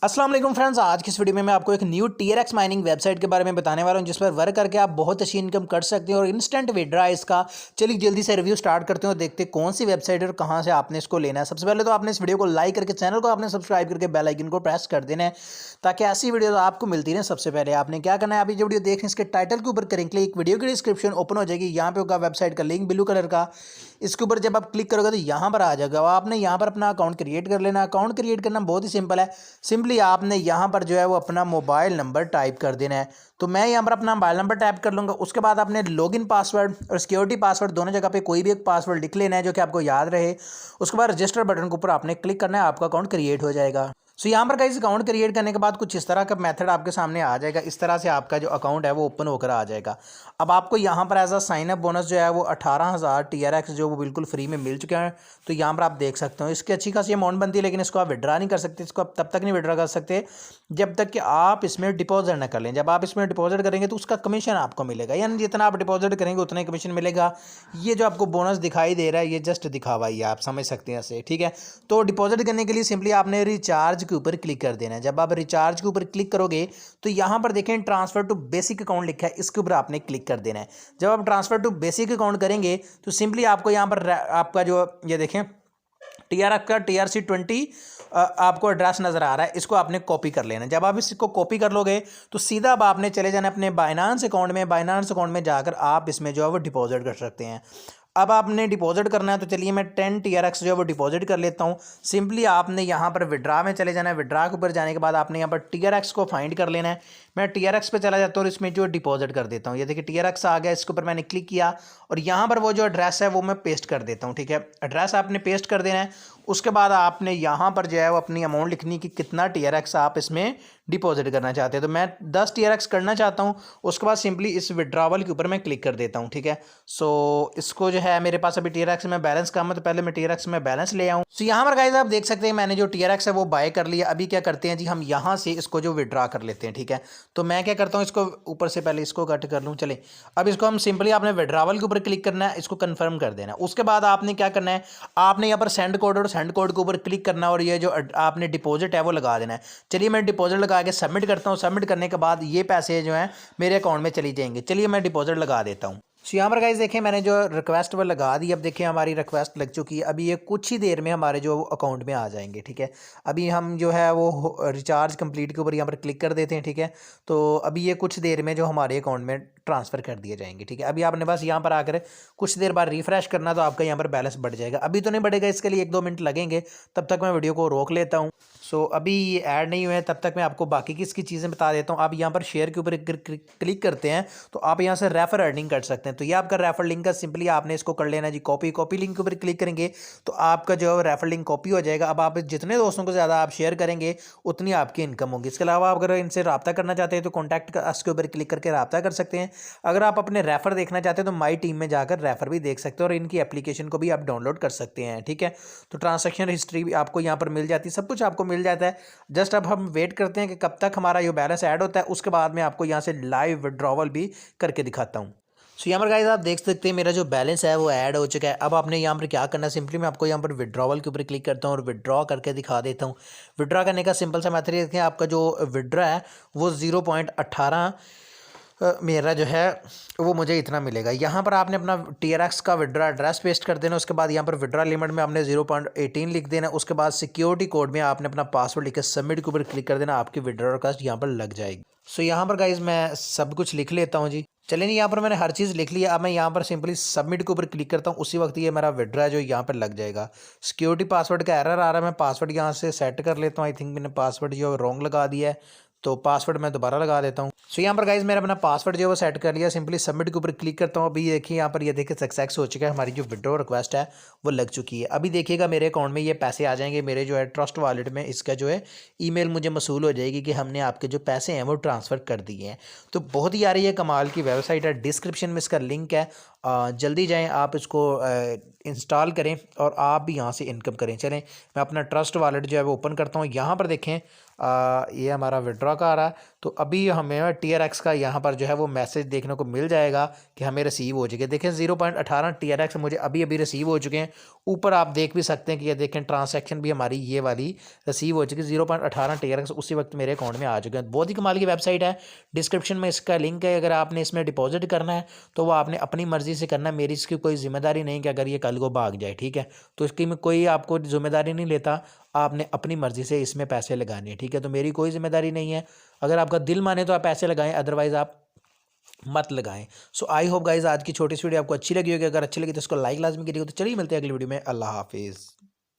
अस्सलाम वालेकुम फ्रेंड्स, आज की इस वीडियो में मैं आपको एक न्यू TRX माइनिंग वेबसाइट के बारे में बताने वाला हूं जिस पर वर्क करके आप बहुत अच्छी इनकम कर सकते हैं और इंस्टेंट विड्रा है इसका। चलिए जल्दी से रिव्यू स्टार्ट करते हैं और देखते हैं कौन सी वेबसाइट है और कहां से आपने इसको लेना है। सबसे पहले तो आपने इस वीडियो को लाइक करके चैनल को आपने सब्सक्राइब करके बेल आइकन को प्रेस कर देना है ताकि ऐसी वीडियो आपको मिलती रहे। सबसे पहले आपने क्या करना है, आप ये वीडियो देख रहे हैं इसके टाइटल के ऊपर करें क्लिक, वीडियो की डिस्क्रिप्शन ओपन हो जाएगी, यहाँ पे होगा वेबसाइट का लिंक ब्लू कलर का। इसके ऊपर जब आप क्लिक करोगे तो यहाँ पर आ जाएगा, आपने यहाँ पर अपना अकाउंट क्रिएट कर लेना। अकाउंट क्रिएट करना बहुत ही सिंपल है, सिंपली आपने यहाँ पर जो है वो अपना मोबाइल नंबर टाइप कर देना है। तो मैं यहाँ पर अपना मोबाइल नंबर टाइप कर लूँगा। उसके बाद आपने लॉगिन पासवर्ड और सिक्योरिटी पासवर्ड दोनों जगह पे कोई भी एक पासवर्ड लिख लेना है जो कि आपको याद रहे। उसके बाद रजिस्टर बटन के ऊपर आपने क्लिक करना है, आपका अकाउंट क्रिएट हो जाएगा। सो यहाँ पर गाइस अकाउंट क्रिएट करने के बाद कुछ इस तरह का मेथड आपके सामने आ जाएगा। इस तरह से आपका जो अकाउंट है वो ओपन होकर आ जाएगा। अब आपको यहाँ पर as a sign up bonus जो है वो 18,000 TRX जो वो बिल्कुल फ्री में मिल चुका है। तो यहाँ पर आप देख सकते हो इसकी अच्छी खासी अमाउंट बनती है, लेकिन इसको आप विड्रा नहीं कर सकते। इसको आप तब तक नहीं विड्रा कर सकते जब तक कि आप इसमें डिपॉजिट ना कर लें। जब आप इसमें डिपॉजिट करेंगे तो उसका कमीशन आपको मिलेगा, यानी जितना आप डिपॉजिट करेंगे उतना ही कमीशन मिलेगा। ये जो आपको बोनस दिखाई दे रहा है ये जस्ट दिखावा ही है, आप समझ सकते हैं ऐसे, ठीक है। तो डिपॉजिट करने के लिए सिंपली आपने रिचार्ज के ऊपर क्लिक कर देना है। जब आप रिचार्ज के ऊपर क्लिक करोगे तो यहाँ पर देखें ट्रांसफर टू बेसिक अकाउंट लिखा है, इसके ऊपर आपने क्लिक कर देना है। जब आप ट्रांसफर टू बेसिक अकाउंट करेंगे तो सिंपली आपको यहाँ पर आपका जो ये देखें TRX का TRC20 आपको एड्रेस नज़र आ रहा है, इसको आपने कॉपी कर लेना। जब आप इसको कॉपी कर लोगे तो सीधा अब आपने चले जाना अपने बाइनांस अकाउंट में। बाइनांस अकाउंट में जाकर आप इसमें जो है वो डिपॉजिट कर सकते हैं। अब आपने डिपॉजिट करना है तो चलिए मैं 10 TRX जो है वो डिपॉजिट कर लेता हूँ। सिंपली आपने यहाँ पर विड्रा में चले जाना है। विड्रा के ऊपर जाने के बाद आपने यहाँ पर TRX को फाइंड कर लेना है। मैं TRX पे चला जाता हूँ और इसमें जो डिपॉजिट कर देता हूँ। ये देखिए TRX आ गया, इसके ऊपर मैंने क्लिक किया और यहाँ पर वो जो एड्रेस है वो मैं पेस्ट कर देता हूँ, ठीक है। एड्रेस आपने पेस्ट कर देना है। उसके बाद आपने यहाँ पर जो है वो अपनी अमाउंट लिखनी कि कितना TRX आप इसमें डिपॉजिट करना चाहते हैं। तो मैं 10 TRX करना चाहता हूँ। उसके बाद सिंपली इस विड्रावल के ऊपर मैं क्लिक कर देता हूँ, ठीक है। सो इसको जो है मेरे पास अभी TRX में बैलेंस कम है तो पहले मैं TRX में बैलेंस ले आऊँ। सो यहाँ पर गाइस आप देख सकते हैं मैंने जो TRX है वो बाय कर लिया। अभी क्या करते हैं जी, हम यहाँ से इसको जो विड्रा कर लेते हैं, ठीक है। तो मैं क्या करता हूँ, इसको ऊपर से पहले इसको कट कर लूँ। चले अब इसको हम सिंपली आपने विड्रावल के ऊपर क्लिक करना है, इसको कन्फर्म कर देना है। उसके बाद आपने क्या करना है, आपने यहाँ पर सेंड कोड और सेंड कोड के ऊपर क्लिक करना है और ये जो आपने डिपॉजिट है वो लगा देना है। चलिए मैं डिपॉजिट लगा के सबमिट करता हूँ। सबमिट करने के बाद ये पैसे जो हैं मेरे अकाउंट में चली जाएंगे। चलिए मैं डिपॉजिट लगा देता हूँ। सो यहाँ पर गाइस देखें मैंने जो रिक्वेस्ट वो लगा दी। अब देखिए हमारी रिक्वेस्ट लग चुकी है। अभी ये कुछ ही देर में हमारे जो अकाउंट में आ जाएंगे, ठीक है। अभी हम जो है वो रिचार्ज कंप्लीट के ऊपर यहाँ पर क्लिक कर देते हैं, ठीक है। तो अभी ये कुछ देर में जो हमारे अकाउंट में ट्रांसफ़र कर दिए जाएंगे, ठीक है। अभी आपने बस यहाँ पर आकर कुछ देर बाद रिफ्रेश करना तो आपका यहाँ पर बैलेंस बढ़ जाएगा। अभी तो नहीं बढ़ेगा, इसके लिए 1-2 मिनट लगेंगे। तब तक मैं वीडियो को रोक लेता हूँ। सो अभी ये ऐड नहीं हुए हैं, तब तक मैं आपको बाकी की इसकी चीज़ें बता देता हूँ। आप यहाँ पर शेयर के ऊपर क्लिक करते हैं तो आप यहाँ से रेफर अर्निंग कर सकते हैं। तो ये आपका रेफर लिंक है, सिंपली आपने इसको कर लेना जी कॉपी लिंक के ऊपर क्लिक करेंगे तो आपका जो है रेफर लिंक कॉपी हो जाएगा। अब आप जितने दोस्तों को ज़्यादा आप शेयर करेंगे उतनी आपकी इनकम होगी। इसके अलावा आप अगर इनसे रब्ता करना चाहते हैं तो कॉन्टैक्ट अस के ऊपर क्लिक करके रब्ता कर सकते हैं। अगर आप अपने रेफर देखना चाहते हैं तो माई टीम में जाकर रेफर भी देख सकते हैं और इनकी एप्लीकेशन को भी आप डाउनलोड कर सकते हैं, ठीक है। तो ट्रांजैक्शन हिस्ट्री भी आपको यहाँ पर मिल जाती है, सब कुछ आपको मिल जाता है। जस्ट अब हम वेट करते हैं कि कब तक हमारा ये बैलेंस ऐड होता है। उसके बाद मैं आपको यहाँ से लाइव विड्रॉवल भी करके दिखाता हूँ। सो यहाँ पर गाइस आप देख सकते हैं मेरा जो बैलेंस है वो ऐड हो चुका है। अब आपने यहाँ पर क्या करना है, सिंपली मैं आपको यहाँ पर विड्रॉवल के ऊपर क्लिक करता हूँ और विड्रॉ करके दिखा देता हूँ। विड्रॉ करने का सिंपल सा मेथड है, आपका जो विड्रॉ है वो 0.18 मेरा जो है वो मुझे इतना मिलेगा। यहाँ पर आपने अपना TRX का विड्रॉ एड्रेस पेस्ट कर देना। उसके बाद यहाँ पर विड्रॉ लिमिट में आपने 0.18 लिख देना। उसके बाद सिक्योरिटी कोड में आपने अपना पासवर्ड लिख के सबमिट के ऊपर क्लिक कर देना, आपकी विड्रॉ रिक्वेस्ट यहाँ पर लग जाएगी। सो यहाँ पर गाइज मैं सब कुछ लिख लेता हूँ जी। चलिए यहाँ पर मैंने हर चीज़ लिख लिया। अब मैं यहाँ पर सिंपली सबमिट के ऊपर क्लिक करता हूँ, उसी वक्त ये मेरा विड्रॉ है जो यहाँ पर लग जाएगा। सिक्योरिटी पासवर्ड का एरर आ रहा है, मैं पासवर्ड यहाँ से सेट कर लेता हूँ। आई थिंक मैंने पासवर्ड जो रॉन्ग लगा दिया है, तो पासवर्ड मैं दोबारा लगा देता हूँ। सो यहाँ पर गाइज मैंने अपना पासवर्ड जो है वो सेट कर लिया। सिंपली सबमिट के ऊपर क्लिक करता हूँ। अभी देखिए यहाँ पर ये देखिए सक्सेस हो चुका है, हमारी जो विड्रॉ रिक्वेस्ट है वो लग चुकी है। अभी देखिएगा मेरे अकाउंट में ये पैसे आ जाएंगे, मेरे जो है ट्रस्ट वॉलेट में इसका जो है ईमेल मुझे मसूल हो जाएगी कि हमने आपके जो पैसे हैं वो ट्रांसफ़र कर दिए हैं। तो बहुत ही यार ये कमाल की वेबसाइट है, डिस्क्रिप्शन में इसका लिंक है, जल्दी जाएं, आप इसको इंस्टॉल करें और आप भी यहाँ से इनकम करें। चलें मैं अपना ट्रस्ट वॉलेट जो है वो ओपन करता हूँ। यहाँ पर देखें ये हमारा विड्रॉ का आ रहा है। तो अभी हमें TRX का यहाँ पर जो है वो मैसेज देखने को मिल जाएगा कि हमें रिसीव हो चुके। देखें 0.18 TRX मुझे अभी अभी रिसीव हो चुके हैं। ऊपर आप देख भी सकते हैं कि ये देखें ट्रांसैक्शन भी हमारी ये वाली रिसीव हो चुकी है। 0.18 TRX उसी वक्त मेरे अकाउंट में आ चुके हैं। बहुत ही कमाल की वेबसाइट है। डिस्क्रिप्शन में इसका लिंक है। अगर आपने इसमें डिपॉजिट करना है तो वो आपने अपनी मर्ज़ी से करना है। मेरी इसकी कोई जिम्मेदारी नहीं कि अगर ये कल को भाग जाए, ठीक है। तो इसकी मैं कोई आपको जिम्मेदारी नहीं लेता। आपने अपनी मर्ज़ी से इसमें पैसे लगाने हैं, ठीक है। तो मेरी कोई जिम्मेदारी नहीं है। अगर आपका दिल माने तो आप पैसे लगाएं, अदरवाइज़ आप मत लगाएं। सो आई होप गाइज आज की छोटी सी वीडियो आपको अच्छी लगी होगी। अगर अच्छी लगी तो इसको लाइक लाजमी कीजिएगा। तो चलिए मिलते हैं अगली वीडियो में। अल्लाह हाफिज़।